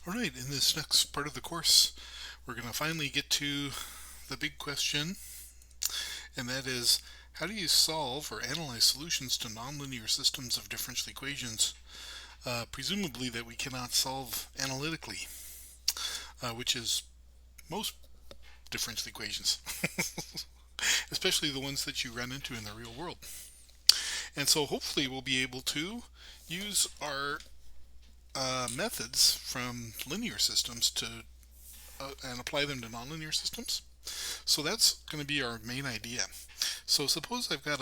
Alright, in this next part of the course, we're going to finally get to the big question, and that is, how do you solve or analyze solutions to nonlinear systems of differential equations, presumably that we cannot solve analytically, which is most differential equations, especially the ones that you run into in the real world. And so hopefully we'll be able to use our methods from linear systems to and apply them to nonlinear systems. So that's going to be our main idea. So suppose I've got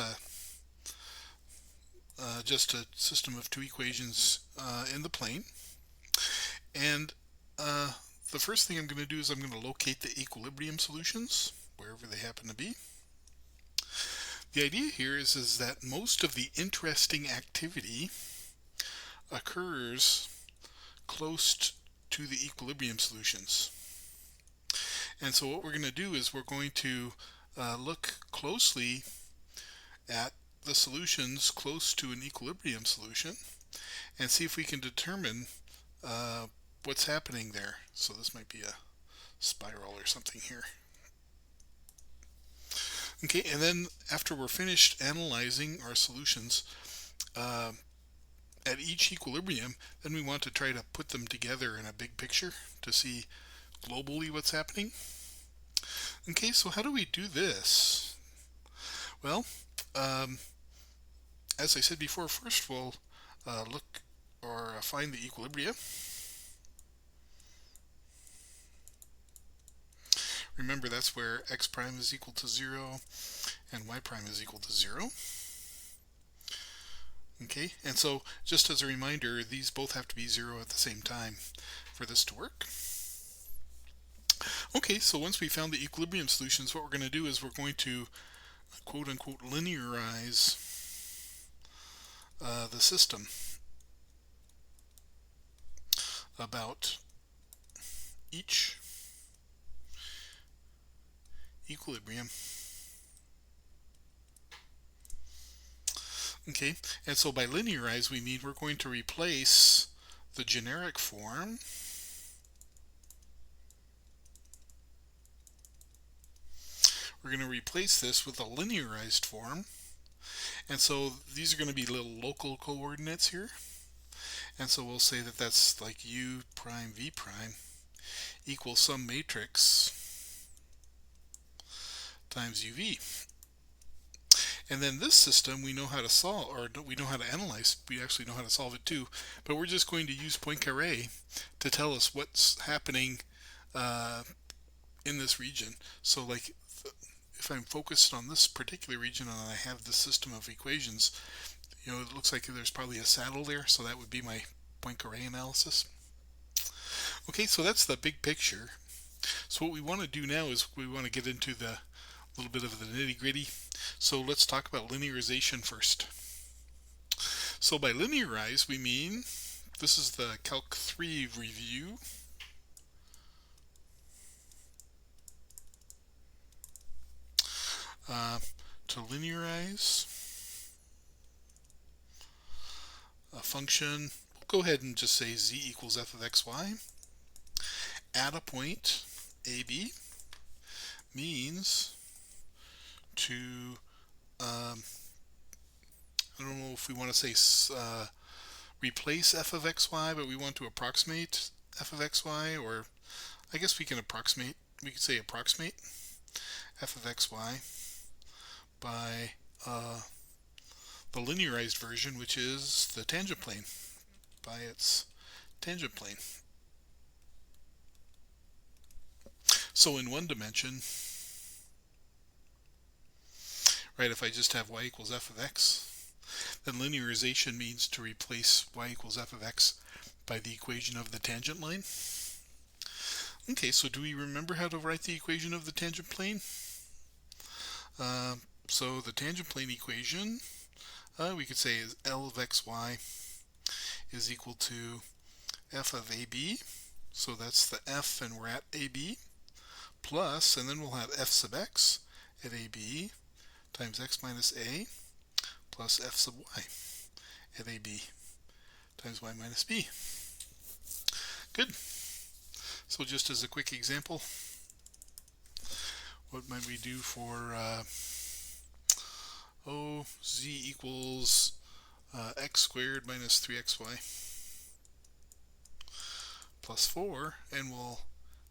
just a system of two equations in the plane, and the first thing I'm going to do is I'm going to locate the equilibrium solutions wherever they happen to be. The idea here is that most of the interesting activity occurs close to the equilibrium solutions. And so what we're going to do is we're going to look closely at the solutions close to an equilibrium solution and see if we can determine what's happening there. So this might be a spiral or something here. Okay, and then after we're finished analyzing our solutions at each equilibrium, then we want to try to put them together in a big picture to see globally what's happening. Okay, so how do we do this? Well, as I said before, first we'll look or find the equilibria. Remember, that's where x prime is equal to 0 and y prime is equal to 0. Okay, and so just as a reminder, these both have to be 0 at the same time for this to work. Okay, so once we found the equilibrium solutions, what we're going to do is we're going to quote-unquote linearize the system about each equilibrium. Okay, and so by linearize we mean we're going to replace the generic form we're going to replace this with a linearized form. And so these are going to be little local coordinates here. And so we'll say that that's like u prime v prime equals some matrix times uv. And then this system we know how to solve, or we know how to analyze. We actually know how to solve it too. But we're just going to use Poincaré to tell us what's happening in this region. So like if I'm focused on this particular region and I have this system of equations, you know, it looks like there's probably a saddle there, so that would be my Poincaré analysis. Okay, so that's the big picture. So what we want to do now is we want to get into the little bit of the nitty-gritty. So let's talk about linearization first. So by linearize we mean, this is the Calc 3 review. To linearize a function, we'll go ahead and just say z equals f of xy at a point AB means to I don't know if we want to say replace f of xy, but we want to approximate f of xy, or I guess we can approximate, we could say approximate f of xy by the linearized version, which is the tangent plane, by its tangent plane. So in one dimension, right, if I just have y equals f of x, then linearization means to replace y equals f of x by the equation of the tangent line. Okay, so do we remember how to write the equation of the tangent plane? So the tangent plane equation, we could say is L of xy is equal to f of AB, so that's the f and we're at AB, plus, and then we'll have f sub x at AB times x minus a plus f sub y at AB times y minus b. Good. So just as a quick example, what might we do for z equals x squared minus 3xy plus 4, and we'll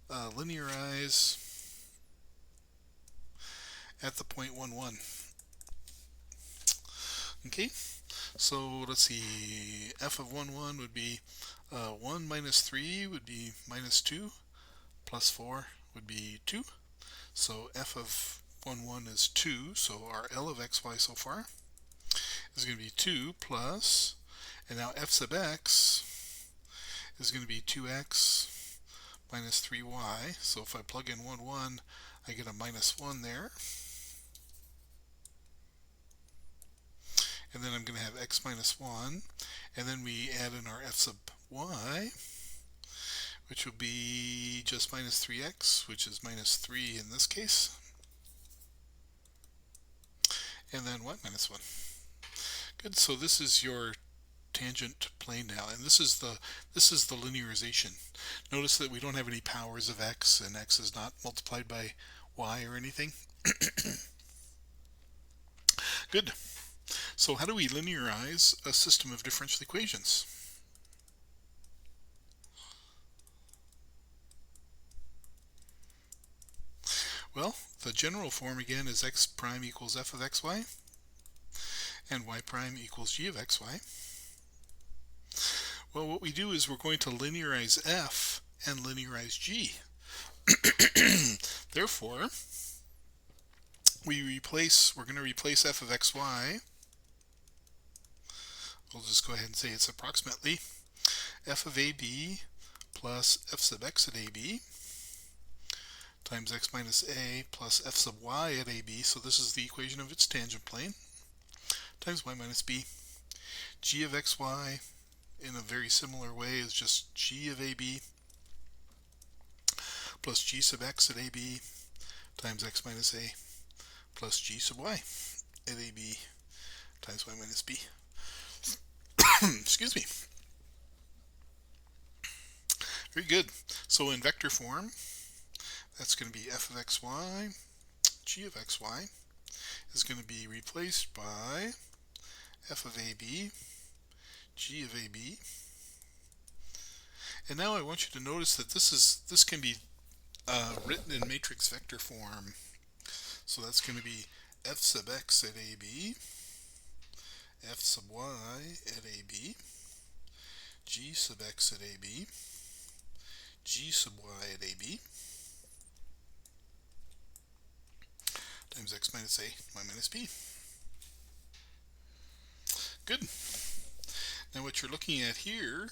linearize at the point 1, 1. Okay, so let's see, f of 1, 1 would be 1 minus 3 would be minus 2, plus 4 would be 2. So f of 1, 1 is 2, so our L of xy so far is going to be 2 plus, and now f sub x is going to be 2x minus 3y. So if I plug in 1, 1, I get a minus 1 there. And then I'm going to have x minus 1. And then we add in our f sub y, which will be just minus 3x, which is minus 3 in this case. And then y minus 1. Good, so this is your tangent plane now, and this is the linearization. Notice that we don't have any powers of x, and x is not multiplied by y or anything. Good. So how do we linearize a system of differential equations? Well, the general form again is x prime equals f of xy, and y prime equals g of xy. Well, what we do is we're going to linearize f and linearize g. Therefore, we're going to replace f of xy. We'll just go ahead and say it's approximately f of ab plus f sub x at ab times x minus a plus f sub y at ab. So this is the equation of its tangent plane, times y minus b. G of xy in a very similar way is just g of ab plus g sub x at ab times x minus a plus g sub y at ab times y minus b. Excuse me. Very good. So in vector form, that's going to be f of xy, g of xy is going to be replaced by f of ab, g of ab. And now I want you to notice that this can be written in matrix vector form. So that's going to be f sub x at ab, f sub y at ab, g sub x at ab, g sub y at ab, times x minus a, y minus b. Good. Now what you're looking at here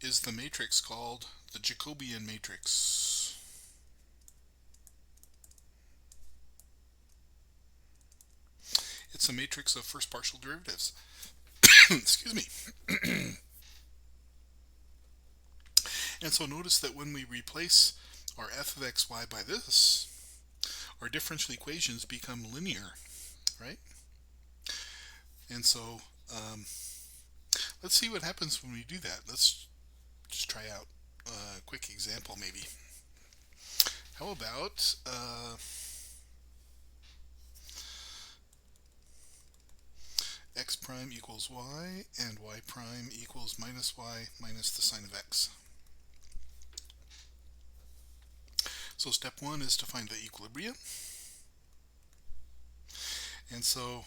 is the matrix called the Jacobian Matrix. It's a matrix of first partial derivatives. Excuse me. And so notice that when we replace our f of xy by this, our differential equations become linear, right? And so let's see what happens when we do that. Let's just try out a quick example maybe. How about x prime equals y and y prime equals minus y minus the sine of x. So step one is to find the equilibria. And so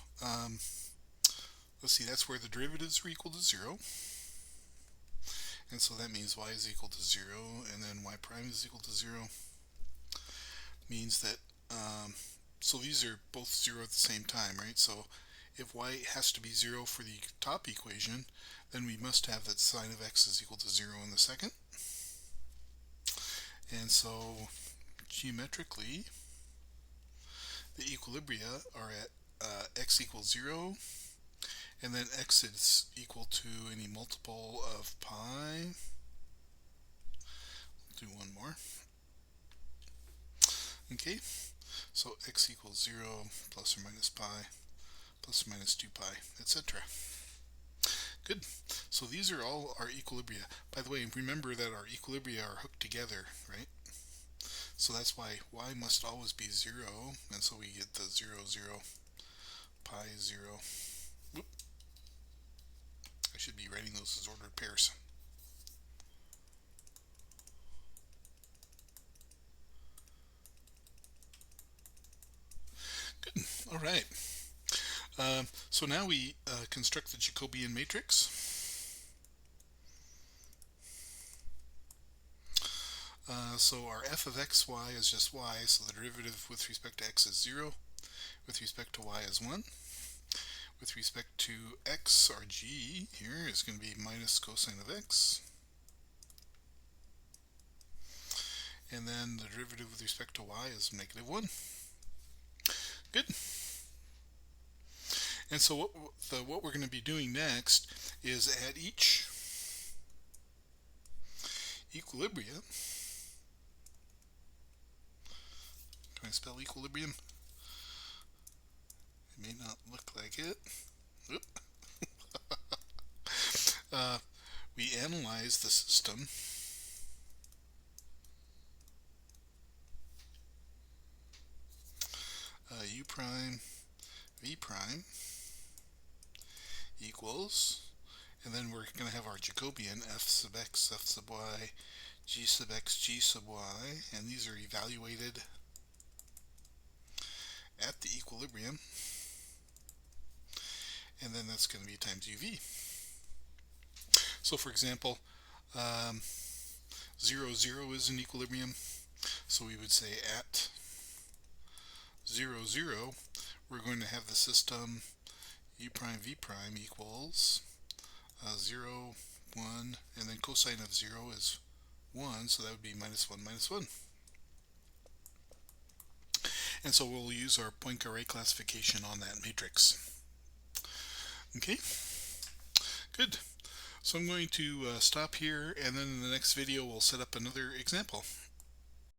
let's see, that's where the derivatives are equal to 0. And so that means y is equal to 0, and then y prime is equal to 0. Means that, so these are both 0 at the same time, right? So if y has to be 0 for the top equation, then we must have that sine of x is equal to 0 in the second. And so geometrically, the equilibria are at x equals 0, and then x is equal to any multiple of pi. We'll do one more. Okay, so x equals 0 plus or minus pi plus or minus 2 pi, etc. Good. So these are all our equilibria. By the way, remember that our equilibria are hooked together, right? So that's why y must always be 0, and so we get the 0, 0, pi 0. Whoop. I should be writing those as ordered pairs. Good. All right. So now we construct the Jacobian matrix. So our f of xy is just y, so the derivative with respect to x is 0, with respect to y is 1. With respect to x, our g here is going to be minus cosine of x. And then the derivative with respect to y is negative 1. Good. And so what we're going to be doing next is at each equilibria. Can I spell equilibrium? It may not look like it. We analyze the system u prime v prime equals, and then we're going to have our Jacobian f sub x, f sub y, g sub x, g sub y, and these are evaluated at the equilibrium, and then that's going to be times uv. So for example, 0, 0 is an equilibrium, so we would say at 0, 0, we're going to have the system u prime v prime equals 0, 1, and then cosine of 0 is 1, so that would be minus 1, minus 1. And so we'll use our Poincare classification on that matrix. Okay, good. So I'm going to stop here, and then in the next video we'll set up another example.